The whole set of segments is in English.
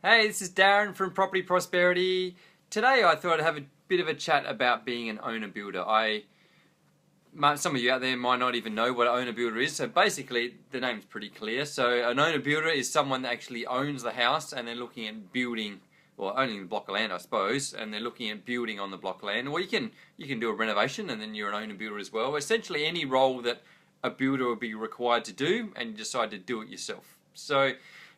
Hey, this is Darren from Property Prosperity. Today I thought I'd have a bit of a chat about being an owner builder. Some of you out there might not even know what an owner builder is. So basically, the name's pretty clear. So an owner builder is someone that actually owns the house and they're looking at building, or owning the block of land, I suppose, and they're looking at building on the block of land. Or you can do a renovation and then you're an owner builder as well. Essentially, any role that a builder would be required to do, and you decide to do it yourself. So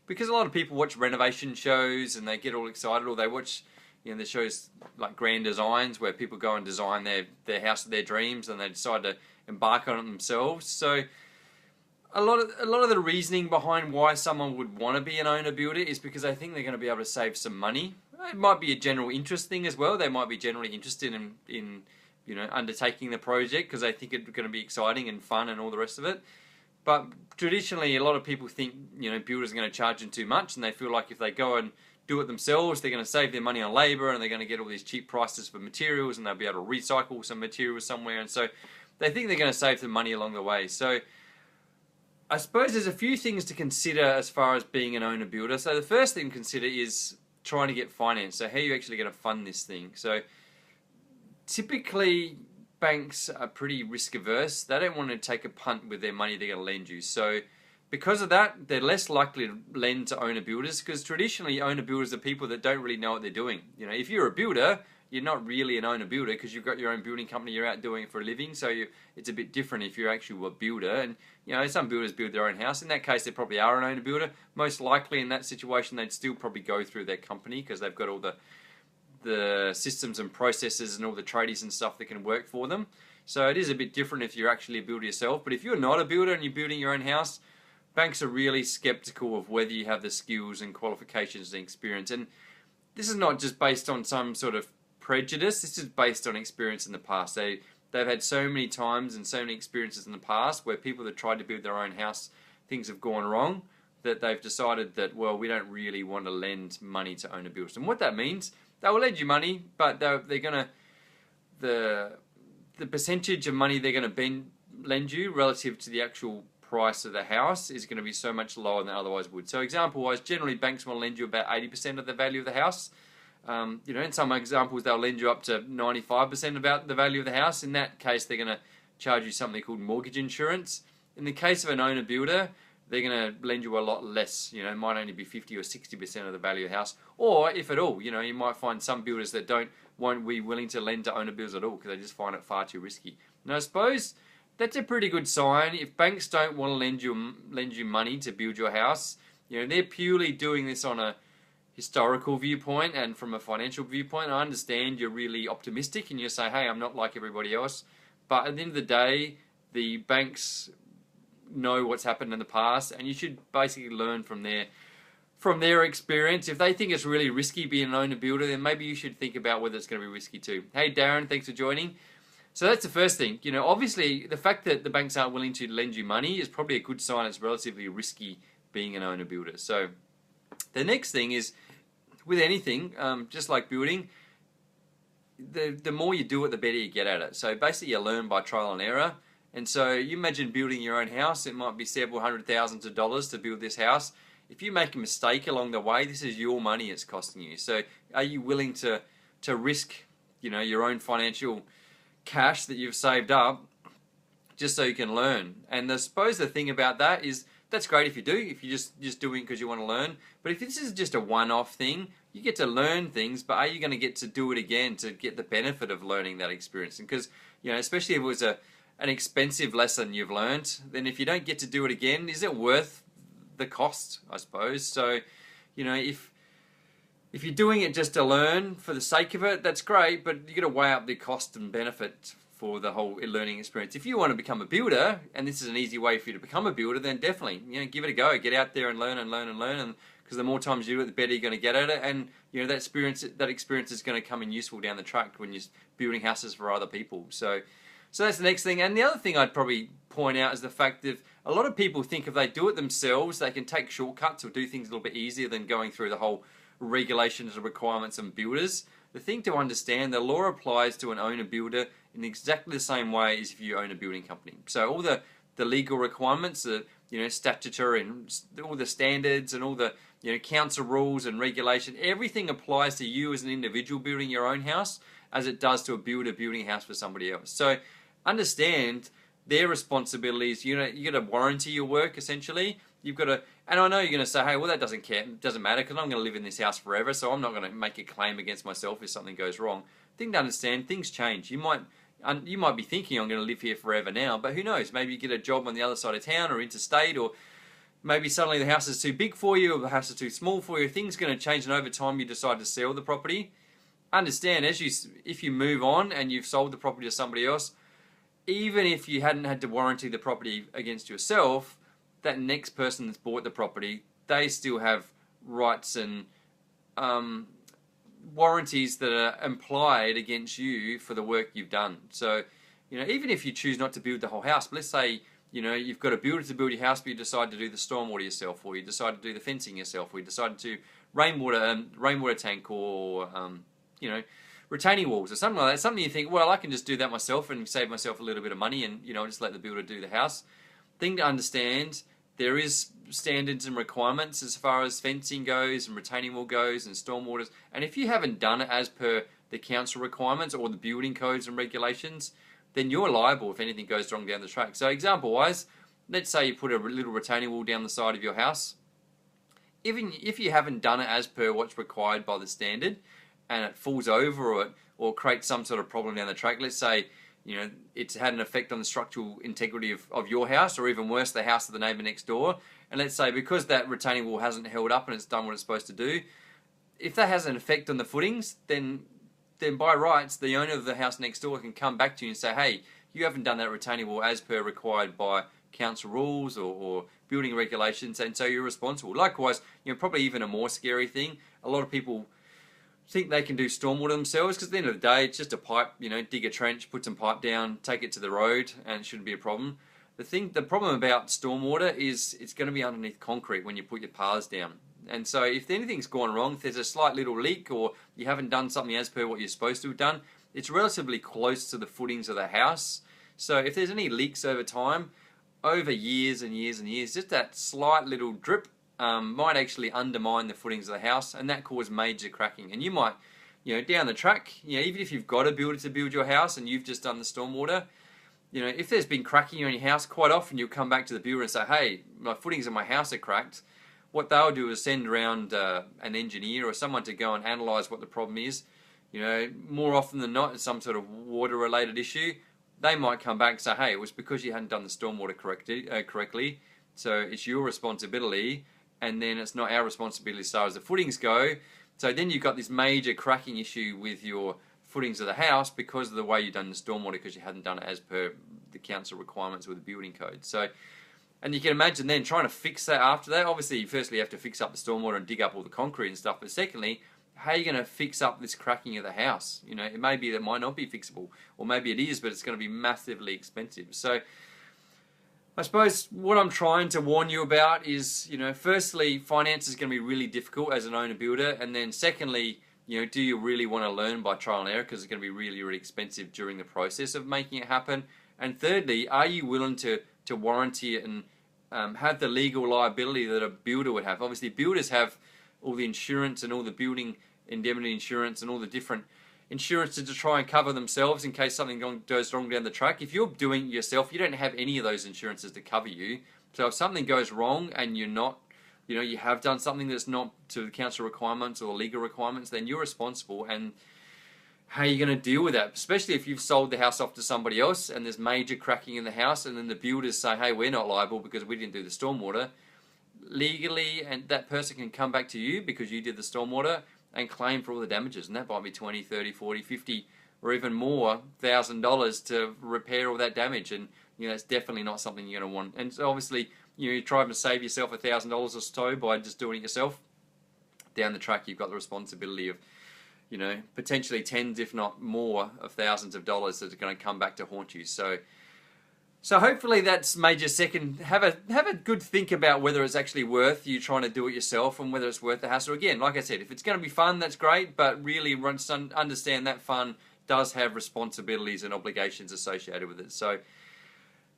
because a lot of people watch renovation shows and they get all excited, or they watch the shows like Grand Designs where people go and design their house of their dreams and they decide to embark on it themselves. So a lot of the reasoning behind why someone would want to be an owner builder is because they think they're going to be able to save some money. It might be a general interest thing as well. They might be generally interested in undertaking the project because they think it's going to be exciting and fun and all the rest of it. But traditionally, a lot of people think builders are going to charge them too much, and they feel like if they go and do it themselves, they're going to save their money on labour, and they're going to get all these cheap prices for materials, and they'll be able to recycle some materials somewhere, and so they think they're going to save some money along the way. So I suppose there's a few things to consider as far as being an owner builder. So the first thing to consider is trying to get finance. So how are you actually going to fund this thing? So typically, banks are pretty risk averse. They don't want to take a punt with their money they're going to lend you. So because of that, they're less likely to lend to owner builders, because traditionally owner builders are people that don't really know what they're doing. If you're a builder, you're not really an owner builder because you've got your own building company, you're out doing it for a living. So it's a bit different if you're actually a builder. And some builders build their own house. In that case, they probably are an owner builder. Most likely in that situation, they'd still probably go through their company because they've got all the systems and processes and all the tradies and stuff that can work for them. So it is a bit different if you're actually a builder yourself. But if you're not a builder and you're building your own house, banks are really skeptical of whether you have the skills and qualifications and experience. And this is not just based on some sort of prejudice. This is based on experience in the past. They've had so many times and so many experiences in the past where people that tried to build their own house, things have gone wrong, that they've decided that, well, we don't really want to lend money to owner builders. And what that means, they will lend you money, but they're going to, the percentage of money they're going to lend you relative to the actual price of the house is going to be so much lower than otherwise would. So example wise, generally banks will lend you about 80% of the value of the house. In some examples they'll lend you up to 95% about the value of the house. In that case, they're going to charge you something called mortgage insurance. In the case of an owner builder, they're going to lend you a lot less. It might only be 50 or 60% of the value of the house, or if at all. You might find some builders that won't be willing to lend to owner builders at all because they just find it far too risky. And I suppose that's a pretty good sign. If banks don't want to lend you money to build your house, they're purely doing this on a historical viewpoint and from a financial viewpoint. I understand you're really optimistic and you say, hey, I'm not like everybody else. But at the end of the day, the banks know what's happened in the past, and you should basically learn from their experience. If they think it's really risky being an owner builder, then maybe you should think about whether it's going to be risky too. Hey Darren, thanks for joining. So that's the first thing. Obviously the fact that the banks aren't willing to lend you money is probably a good sign it's relatively risky being an owner builder. So the next thing is, with anything, just like building, the more you do it, the better you get at it. So basically you learn by trial and error. And so you imagine building your own house. It might be several $100,000s to build this house. If you make a mistake along the way, this is your money it's costing you. So are you willing to risk your own financial cash that you've saved up just so you can learn? And I suppose the thing about that is, that's great if you do, if you're just doing it because you want to learn. But if this is just a one-off thing, you get to learn things, but are you going to get to do it again to get the benefit of learning that experience? Because especially if it was an expensive lesson you've learned, then if you don't get to do it again, is it worth the cost, I suppose? So, if you're doing it just to learn for the sake of it, that's great, but you got to weigh up the cost and benefit for the whole learning experience. If you want to become a builder, and this is an easy way for you to become a builder, then definitely, give it a go. Get out there and learn and learn and learn, and because the more times you do it, the better you're going to get at it, and that experience is going to come in useful down the track when you're building houses for other people. So that's the next thing. And the other thing I'd probably point out is the fact that a lot of people think if they do it themselves, they can take shortcuts or do things a little bit easier than going through the whole regulations and requirements and builders. The thing to understand, the law applies to an owner builder in exactly the same way as if you own a building company. So all the legal requirements, the statutory and all the standards and all the council rules and regulation, everything applies to you as an individual building your own house as it does to a builder building a house for somebody else. So understand their responsibilities. You got to warranty your work essentially. You've got to, and I know you're going to say, hey, well, that doesn't matter because I'm going to live in this house forever, so I'm not going to make a claim against myself if something goes wrong. Thing to understand, things change. You might be thinking I'm going to live here forever now, but who knows? Maybe you get a job on the other side of town or interstate, or maybe suddenly the house is too big for you, or the house is too small for you. Things are going to change, and over time you decide to sell the property. Understand, if you move on and you've sold the property to somebody else, even if you hadn't had to warranty the property against yourself, that next person that's bought the property, they still have rights and warranties that are implied against you for the work you've done. So, even if you choose not to build the whole house, but let's say, you've got a builder to build your house, but you decide to do the stormwater yourself, or you decide to do the fencing yourself, or you decide to rainwater tank, or retaining walls or something like that. Something you think, well, I can just do that myself and save myself a little bit of money, and just let the builder do the house. Thing to understand, there is standards and requirements as far as fencing goes and retaining wall goes and stormwaters. And if you haven't done it as per the council requirements or the building codes and regulations, then you're liable if anything goes wrong down the track. So example wise, let's say you put a little retaining wall down the side of your house. Even if you haven't done it as per what's required by the standard, and it falls over or creates some sort of problem down the track, let's say it's had an effect on the structural integrity of your house, or even worse, the house of the neighbour next door. And let's say because that retaining wall hasn't held up and it's done what it's supposed to do, if that has an effect on the footings, then by rights, the owner of the house next door can come back to you and say, hey, you haven't done that retaining wall as per required by council rules or building regulations, and so you're responsible. Likewise, probably even a more scary thing, a lot of people think they can do stormwater themselves, because at the end of the day, it's just a pipe, dig a trench, put some pipe down, take it to the road, and it shouldn't be a problem. The problem about stormwater is it's going to be underneath concrete when you put your paths down. And so if anything's gone wrong, if there's a slight little leak or you haven't done something as per what you're supposed to have done, it's relatively close to the footings of the house. So if there's any leaks over time, over years and years and years, just that slight little drip might actually undermine the footings of the house, and that cause major cracking. And you might, down the track, even if you've got a builder to build your house and you've just done the stormwater, if there's been cracking on your house, quite often you'll come back to the builder and say, hey, my footings of my house are cracked. What they'll do is send around an engineer or someone to go and analyse what the problem is. More often than not, it's some sort of water-related issue. They might come back and say, hey, it was because you hadn't done the stormwater correctly, so it's your responsibility, and then it's not our responsibility as far as the footings go. So then you've got this major cracking issue with your footings of the house because of the way you've done the stormwater, because you hadn't done it as per the council requirements with the building code. So, and you can imagine then trying to fix that after that. Obviously, firstly, you have to fix up the stormwater and dig up all the concrete and stuff, but secondly, how are you going to fix up this cracking of the house? It may be that it might not be fixable, or maybe it is, but it's going to be massively expensive. So I suppose what I'm trying to warn you about is, firstly, finance is going to be really difficult as an owner builder, and then secondly, do you really want to learn by trial and error, because it's going to be really, really expensive during the process of making it happen. And thirdly, are you willing to warranty it and have the legal liability that a builder would have? Obviously, builders have all the insurance and all the building indemnity insurance and all the different insurances to try and cover themselves in case something goes wrong down the track. If you're doing it yourself, you don't have any of those insurances to cover you. So if something goes wrong and you're not, you have done something that's not to the council requirements or legal requirements, then you're responsible. And how are you going to deal with that? Especially if you've sold the house off to somebody else and there's major cracking in the house, and then the builders say, hey, we're not liable because we didn't do the stormwater. Legally, and that person can come back to you because you did the stormwater and claim for all the damages, and that might be 20, 30, 40, 50 or even more $1,000 to repair all that damage. And it's definitely not something you're going to want. And so obviously, you're trying to save yourself $1,000 or so by just doing it yourself. Down the track, you've got the responsibility of potentially tens, if not more, of thousands of dollars that are going to come back to haunt you. So hopefully that's made you second. Have a good think about whether it's actually worth you trying to do it yourself, and whether it's worth the hassle. Again, like I said, if it's going to be fun, that's great, but really understand that fun does have responsibilities and obligations associated with it. So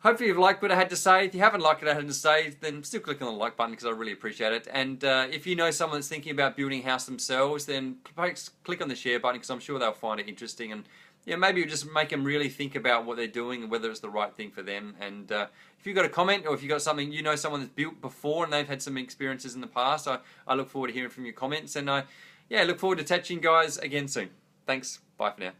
Hopefully you've liked what I had to say. If you haven't liked what I had to say, then still click on the like button because I really appreciate it. And if you know someone that's thinking about building a house themselves, then click on the share button because I'm sure they'll find it interesting. And yeah, maybe just make them really think about what they're doing and whether it's the right thing for them. And if you've got a comment or if you've got something, you know someone that's built before and they've had some experiences in the past, I look forward to hearing from your comments. And yeah, look forward to catching you guys again soon. Thanks. Bye for now.